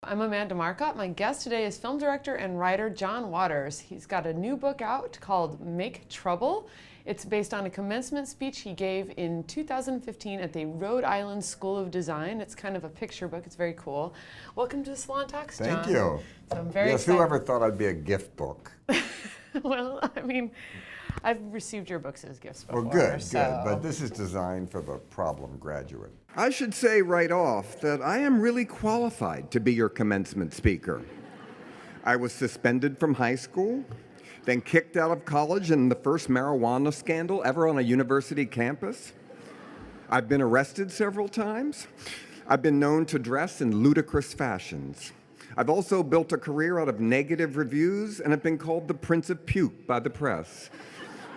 I'm Amanda Marcotte. My guest today is film director and writer John Waters. He's got a new book out called Make Trouble. It's based on a commencement speech he gave in 2015 at the Rhode Island School of Design. It's kind of a picture book. It's very cool. Welcome to Salon Talks, John. Thank you. So I'm very yes, excited. whoever thought I'd be a gift book? Well, I mean, I've received your books as gifts before. Well, good, so. good. But this is designed for the problem graduate. I should say right off that I am really qualified to be your commencement speaker. I was suspended from high school, then kicked out of college in the first marijuana scandal ever on a university campus. I've been arrested several times. I've been known to dress in ludicrous fashions. I've also built a career out of negative reviews and have been called the Prince of Puke by the press.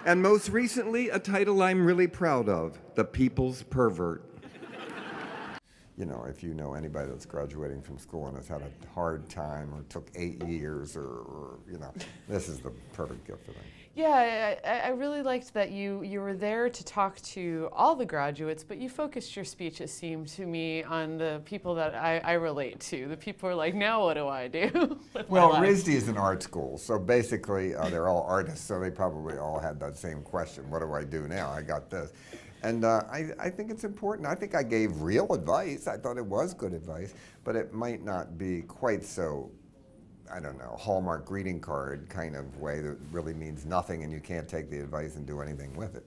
And most recently, a title I'm really proud of, the People's Pervert. You know, if you know anybody that's graduating from school and has had a hard time or took 8 years or you know, this is the perfect gift for them. Yeah, I really liked that you were there to talk to all the graduates, but you focused your speech, it seemed to me, on the people that I relate to. The people are like, now what do I do? Well, RISD is an art school, so basically they're all artists, so they probably all had that same question. What do I do now? I got this. And I think it's important. I think I gave real advice. I thought it was good advice, but it might not be quite so, I don't know, Hallmark greeting card kind of way that really means nothing and you can't take the advice and do anything with it.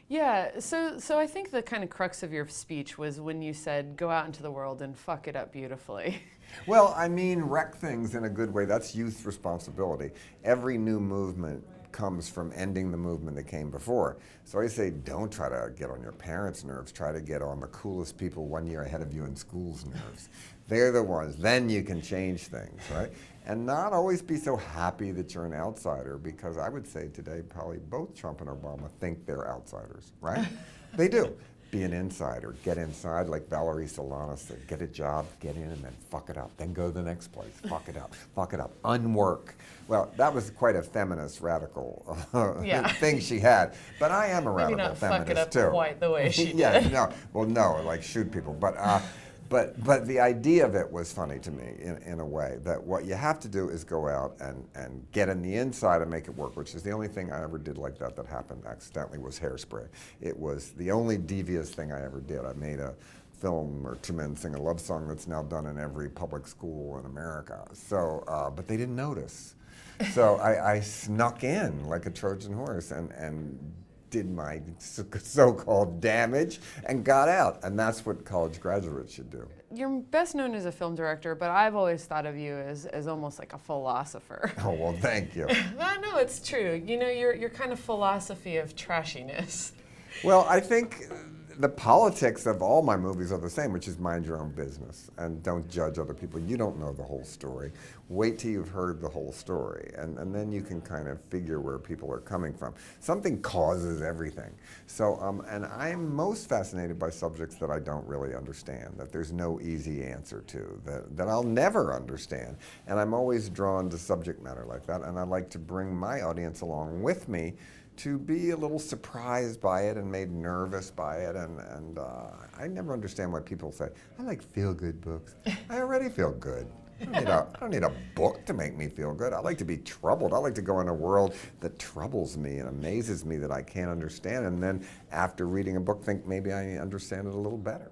Yeah, so I think the kind of crux of your speech was when you said, go out into the world and fuck it up beautifully. Well, I mean, wreck things in a good way. That's youth responsibility. Every new movement comes from ending the movement that came before. So I say, don't try to get on your parents' nerves. Try to get on the coolest people 1 year ahead of you in school's nerves. They're the ones. Then you can change things, right? And not always be so happy that you're an outsider, because I would say today probably both Trump and Obama think they're outsiders, right? They do. Be an insider, get inside like Valerie Salon said, get a job, get in, and then fuck it up. Then go to the next place, fuck it up, unwork. Well, that was quite a feminist, radical thing she had. But I am a radical feminist too. Maybe not fuck it up quite the way she did. Yeah, no, well, no, like shoot people. But the idea of it was funny to me in a way, that what you have to do is go out and get in the inside and make it work, which is the only thing I ever did like that happened accidentally was Hairspray. It was the only devious thing I ever did. I made a film where two men sing a love song that's now done in every public school in America. So, but they didn't notice. So I snuck in like a Trojan horse and did my so-called damage and got out. And that's what college graduates should do. You're best known as a film director, but I've always thought of you as almost like a philosopher. Oh, well, thank you. No, it's true. You know, your kind of philosophy of trashiness. Well, I think the politics of all my movies are the same, which is mind your own business and don't judge other people. You don't know the whole story. Wait till you've heard the whole story, and then you can kind of figure where people are coming from. Something causes everything. So, and I'm most fascinated by subjects that I don't really understand, that there's no easy answer to, that I'll never understand. And I'm always drawn to subject matter like that, and I like to bring my audience along with me to be a little surprised by it and made nervous by it, and I never understand why people say, I like feel-good books. I already feel good. I don't need a book to make me feel good. I like to be troubled. I like to go in a world that troubles me and amazes me that I can't understand, and then after reading a book think maybe I understand it a little better.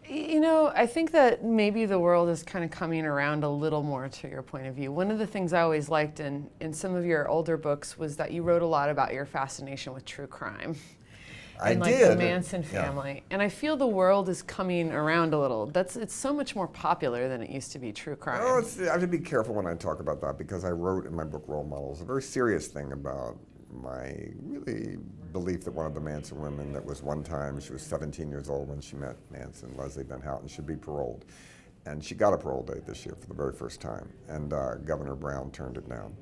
You know, I think that maybe the world is kind of coming around a little more to your point of view. One of the things I always liked in some of your older books was that you wrote a lot about your fascination with true crime. And like the Manson family. Yeah. And I feel the world is coming around a little. It's so much more popular than it used to be, true crime. Oh, I have to be careful when I talk about that, because I wrote in my book Role Models a very serious thing about my really belief that one of the Manson women that was one time, she was 17 years old when she met Manson, Leslie Van Houten, should be paroled. And she got a parole date this year for the very first time, and Governor Brown turned it down.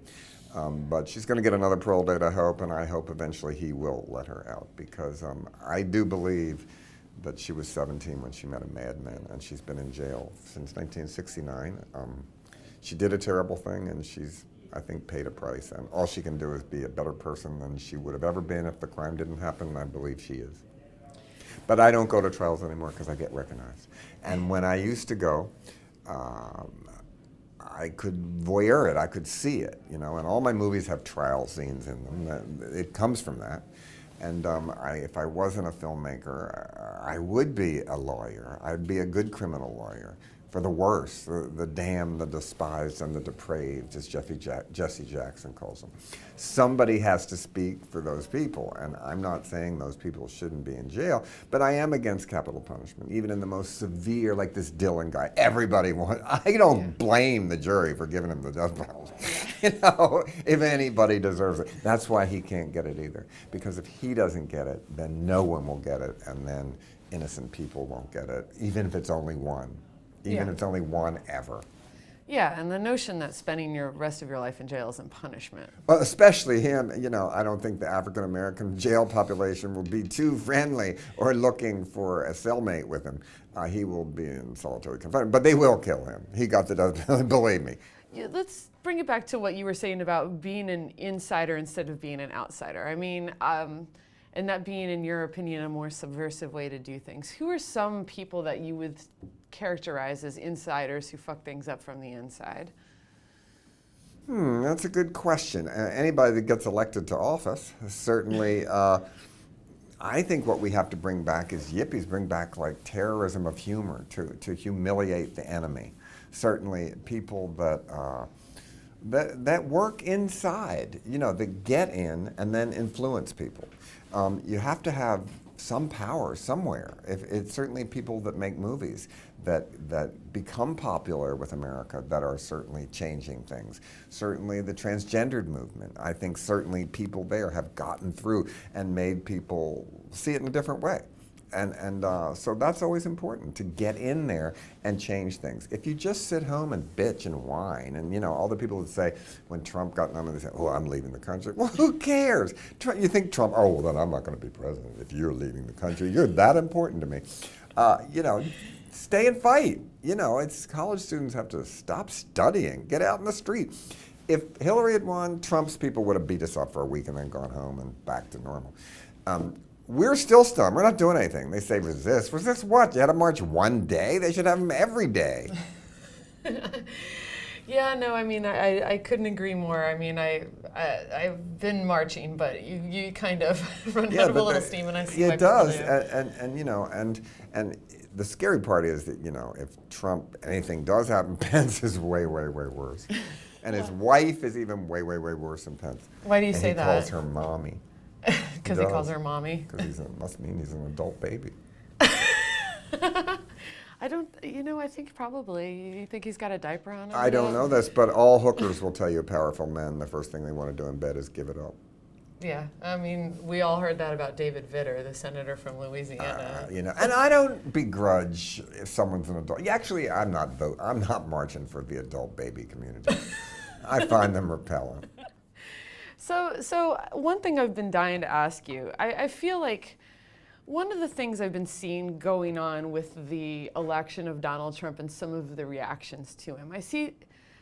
But she's going to get another parole date, I hope, and I hope eventually he will let her out, because I do believe that she was 17 when she met a madman, and she's been in jail since 1969. She did a terrible thing, and she's, I think, paid a price, and all she can do is be a better person than she would have ever been if the crime didn't happen, and I believe she is. But I don't go to trials anymore because I get recognized. And when I used to go, I could voyeur it, I could see it, you know, and all my movies have trial scenes in them. It comes from that. And if I wasn't a filmmaker, I would be a lawyer. I'd be a good criminal lawyer. For the worst, the damned, the despised, and the depraved, as Jesse Jackson calls them. Somebody has to speak for those people, and I'm not saying those people shouldn't be in jail, but I am against capital punishment, even in the most severe, like this Dylan guy. Everybody wants, I don't blame the jury for giving him the death penalty. You know, if anybody deserves it. That's why he can't get it either, because if he doesn't get it, then no one will get it, and then innocent people won't get it, even if it's only one. Even if it's only one ever. Yeah, and the notion that spending your rest of your life in jail isn't punishment. Well, especially him, you know, I don't think the African-American jail population will be too friendly or looking for a cellmate with him. He will be in solitary confinement, but they will kill him. He got the death penalty, believe me. Yeah, let's bring it back to what you were saying about being an insider instead of being an outsider. I mean, and that being, in your opinion, a more subversive way to do things. Who are some people that you would characterize as insiders who fuck things up from the inside? That's a good question. Anybody that gets elected to office, certainly. I think what we have to bring back is yippies, bring back like terrorism of humor to humiliate the enemy. Certainly people that work inside, you know, that get in and then influence people. You have to have some power somewhere. It's certainly people that make movies that become popular with America that are certainly changing things. Certainly the transgendered movement. I think certainly people there have gotten through and made people see it in a different way. And so that's always important, to get in there and change things. If you just sit home and bitch and whine, and you know, all the people that say, when Trump got nominated, they say, oh, I'm leaving the country. Well, who cares? You think Trump, oh, well, then I'm not going to be president if you're leaving the country. You're that important to me. You know, stay and fight. You know, college students have to stop studying, get out in the street. If Hillary had won, Trump's people would have beat us up for a week and then gone home and back to normal. We're still stunned. We're not doing anything. They say resist. Resist what? You had to march one day? They should have them every day. Yeah, no, I mean, I couldn't agree more. I mean, I've been marching, but you kind of run out of a little steam, and I see why it does. people do. And you know, and the scary part is that, you know, if Trump, anything does happen, Pence is way, way, way worse. And his wife is even way, way, way worse than Pence. Why do you say that? He calls her mommy. Because he calls her mommy? Because must mean he's an adult baby. I don't, you know, I think probably. You think he's got a diaper on him? I don't know this, but all hookers will tell you powerful men, the first thing they want to do in bed is give it up. Yeah, I mean, we all heard that about David Vitter, the senator from Louisiana. You know, and I don't begrudge if someone's an adult. Yeah, actually, I'm not marching for the adult baby community. I find them repellent. So one thing I've been dying to ask you, I feel like one of the things I've been seeing going on with the election of Donald Trump and some of the reactions to him, I see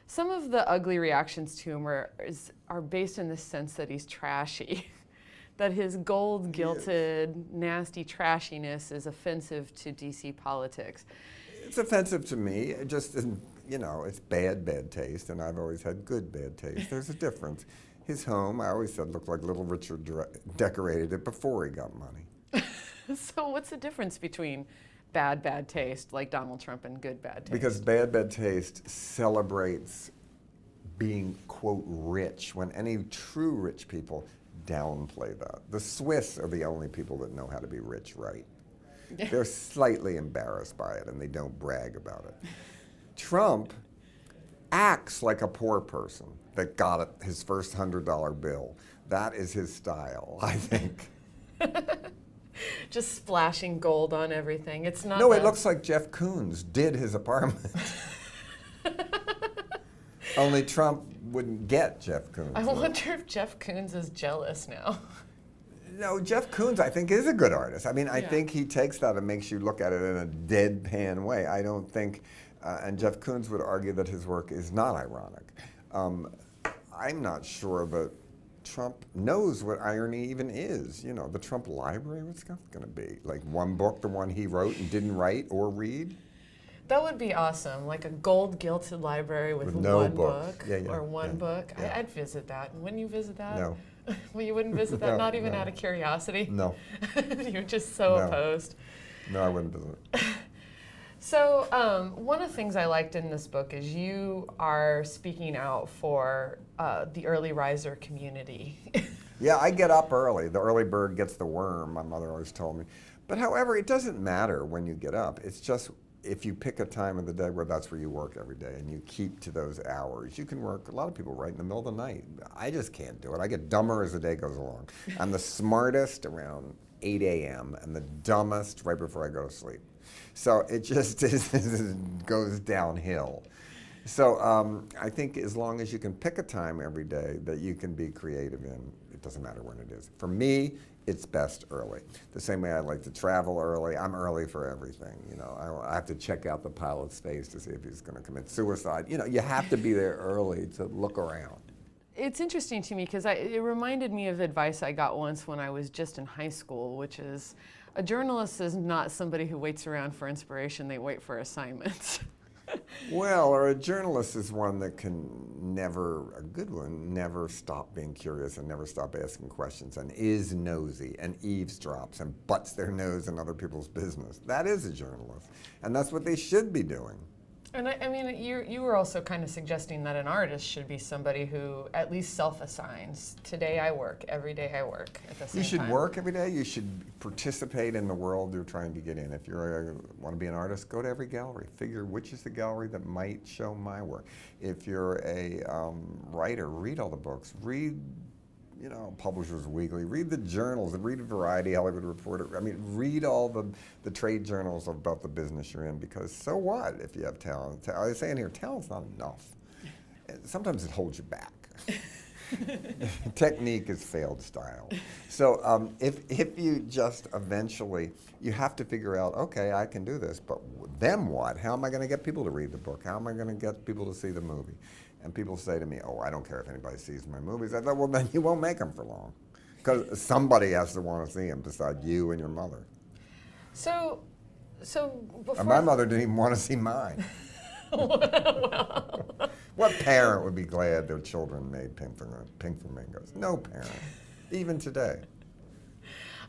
some of the ugly reactions to him are based in the sense that he's trashy, that his gold-gilded, nasty trashiness is offensive to DC politics. It's offensive to me, you know, it's bad taste, and I've always had good bad taste. There's a difference. His home, I always said, looked like Little Richard decorated it before he got money. So what's the difference between bad taste, like Donald Trump, and good bad taste? Because bad taste celebrates being, quote, rich, when any true rich people downplay that. The Swiss are the only people that know how to be rich right. They're slightly embarrassed by it, and they don't brag about it. Trump acts like a poor person that got his first $100 bill. That is his style, I think. Just splashing gold on everything. It's not. No, it looks like Jeff Koons did his apartment. Only Trump wouldn't get Jeff Koons. I wonder if Jeff Koons is jealous now. No, Jeff Koons, I think, is a good artist. I mean, I think he takes that and makes you look at it in a deadpan way. I don't think, and Jeff Koons would argue that his work is not ironic. I'm not sure that Trump knows what irony even is. You know, the Trump library, what's that going to be? Like one book, the one he wrote and didn't write or read? That would be awesome, like a gold-gilded library with no one books. book Yeah, yeah, or one yeah, book. yeah. I'd visit that. Wouldn't you visit that? No. Well, you wouldn't visit that, No, not even no. out of curiosity? No. You're just so No. opposed. No, I wouldn't visit it. So one of the things I liked in this book is you are speaking out for the early riser community. Yeah, I get up early. The early bird gets the worm, my mother always told me. But however, it doesn't matter when you get up. It's just if you pick a time of the day where that's where you work every day and you keep to those hours, you can work. A lot of people right in the middle of the night. I just can't do it. I get dumber as the day goes along. I'm the smartest around 8 a.m. and the dumbest right before I go to sleep. So it just goes downhill. So I think as long as you can pick a time every day that you can be creative in, it doesn't matter when it is. For me, it's best early. The same way I like to travel early, I'm early for everything. You know, I have to check out the pilot's face to see if he's going to commit suicide. You know, you have to be there early to look around. It's interesting to me because it reminded me of advice I got once when I was just in high school, which is a journalist is not somebody who waits around for inspiration, they wait for assignments. Well, or a journalist is one that can never, a good one, never stop being curious and never stop asking questions and is nosy and eavesdrops and butts their nose in other people's business. That is a journalist. And that's what they should be doing. And I mean, you were also kind of suggesting that an artist should be somebody who at least self-assigns. Today I work, every day I work at the same time. You should work every day. You should participate in the world you're trying to get in. If you want to be an artist, go to every gallery. Figure which is the gallery that might show my work. If you're a writer, read all the books. Read, you know, Publishers Weekly. Read the journals. Read Variety, Hollywood Reporter. I mean, read all the trade journals about the business you're in, because so what if you have talent? I was saying here, talent's not enough. Sometimes it holds you back. Technique is failed style. So if you just eventually, you have to figure out, okay, I can do this, but then what? How am I going to get people to read the book? How am I going to get people to see the movie? And people say to me, oh, I don't care if anybody sees my movies. I thought, well, then you won't make them for long. Because somebody has to want to see them beside you and your mother. So before... And my mother didn't even want to see mine. Well... What parent would be glad their children made pink flamingos? No parent, even today.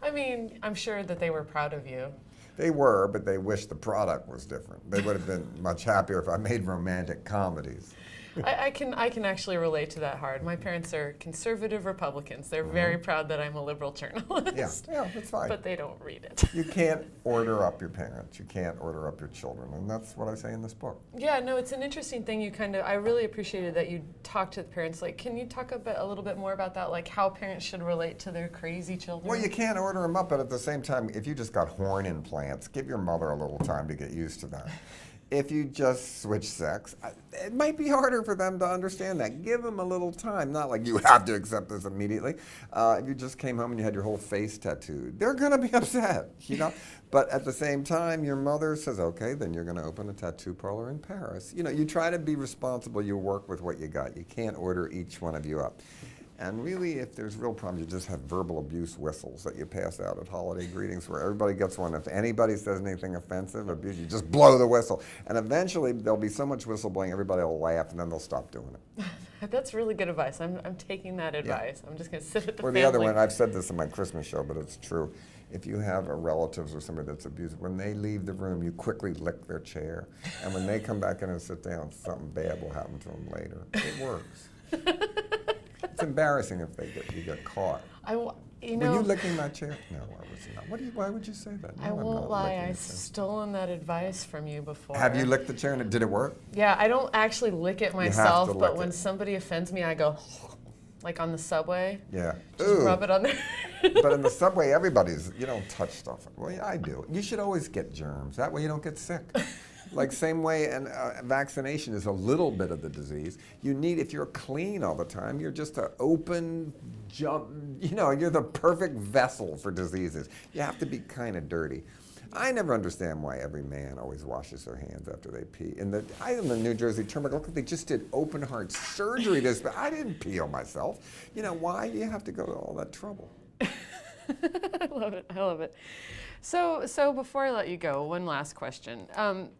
I mean, I'm sure that they were proud of you. They were, but they wished the product was different. They would have been much happier if I made romantic comedies. I can actually relate to that hard. My parents are conservative Republicans. They're very proud that I'm a liberal journalist. Yeah, that's fine. But they don't read it. You can't order up your parents. You can't order up your children, and that's what I say in this book. Yeah, no, it's an interesting thing. I really appreciated that you talked to the parents. Like, can you talk a little bit more about that? Like, how parents should relate to their crazy children? Well, you can't order them up, but at the same time, if you just got horn implants, give your mother a little time to get used to that. If you just switch sex, it might be harder for them to understand that. Give them a little time. Not like you have to accept this immediately. If you just came home and you had your whole face tattooed, they're going to be upset, you know. But at the same time, your mother says, okay, then you're going to open a tattoo parlor in Paris. You know, you try to be responsible. You work with what you got. You can't order each one of you up. And really, if there's real problems, you just have verbal abuse whistles that you pass out at holiday greetings where everybody gets one. If anybody says anything offensive, abuse, you just blow the whistle. And eventually, there'll be so much whistleblowing, everybody will laugh, and then they'll stop doing it. That's really good advice. I'm taking that advice. Yeah. I'm just going to sit at the family. Or the other one, I've said this in my Christmas show, but it's true. If you have a relatives or somebody that's abusive, when they leave the room, you quickly lick their chair. And when they come back in and sit down, something bad will happen to them later. It works. It's embarrassing if you get caught. Were you licking my chair? No, I was not. Why would you say that? No, I won't lie. I've stolen that advice from you before. Have you licked the chair and did it work? Yeah, I don't actually lick it myself, but when somebody offends me, I go, like on the subway. Yeah. Just rub it on there. But in the subway, you don't touch stuff. Well, yeah, I do. You should always get germs. That way you don't get sick. Like same way, and vaccination is a little bit of the disease. You need, if you're clean all the time, you're just an open jump, you're the perfect vessel for diseases. You have to be kind of dirty. I never understand why every man always washes their hands after they pee. In the New Jersey Turnpike, look, they just did open heart surgery this, but I didn't pee on myself. Why do you have to go to all that trouble? I love it. I love it. So before I let you go, one last question.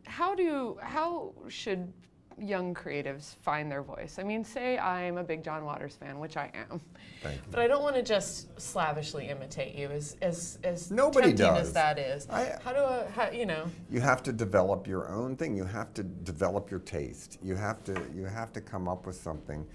How should young creatives find their voice? I mean, say I'm a big John Waters fan, which I am. Thank you. But I don't want to just slavishly imitate you, as Nobody tempting does. as that is. You have to develop your own thing. You have to develop your taste. You have to come up with something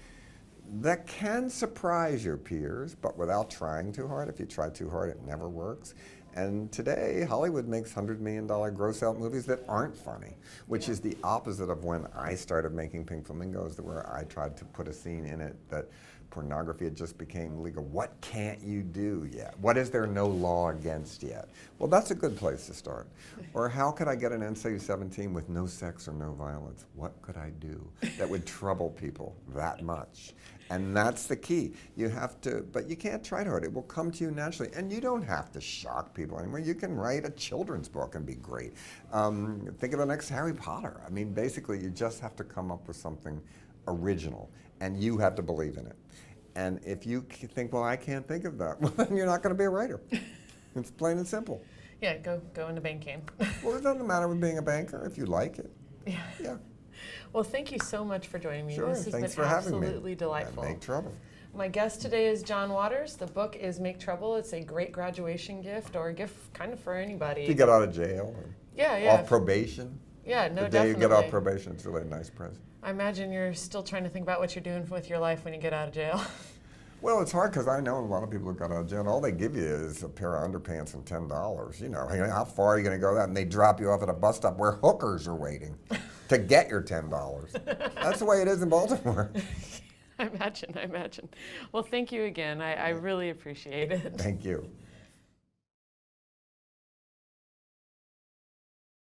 that can surprise your peers, but without trying too hard. If you try too hard, it never works. And today, Hollywood makes $100 million gross-out movies that aren't funny, which is the opposite of when I started making Pink Flamingos, where I tried to put a scene in it that pornography had just became legal. What can't you do yet? What is there no law against yet? Well, that's a good place to start. Or how could I get an NC-17 with no sex or no violence? What could I do that would trouble people that much? And that's the key. You have to, but you can't try hard. It will come to you naturally. And you don't have to shock people anymore. You can write a children's book and be great. Think of the next Harry Potter. I mean, basically, you just have to come up with something original, and you have to believe in it. And if you think, well, I can't think of that, well, then you're not going to be a writer. It's plain and simple. Yeah, go into banking. Well, it doesn't matter with being a banker if you like it. Yeah. Yeah. Well, thank you so much for joining me. Sure, This has thanks been for having me. absolutely delightful. Make trouble. My guest today is John Waters. The book is Make Trouble. It's a great graduation gift, or a gift kind of for anybody. If you get out of jail or yeah. off probation. Yeah, no, the day definitely. you get off probation, it's really a nice present. I imagine you're still trying to think about what you're doing with your life when you get out of jail. Well, it's hard because I know a lot of people who got out of jail, all they give you is a pair of underpants and $10. You know, how far are you going to go with that? And they drop you off at a bus stop where hookers are waiting to get your $10. That's the way it is in Baltimore. I imagine. Well, thank you again. I really appreciate it. Thank you.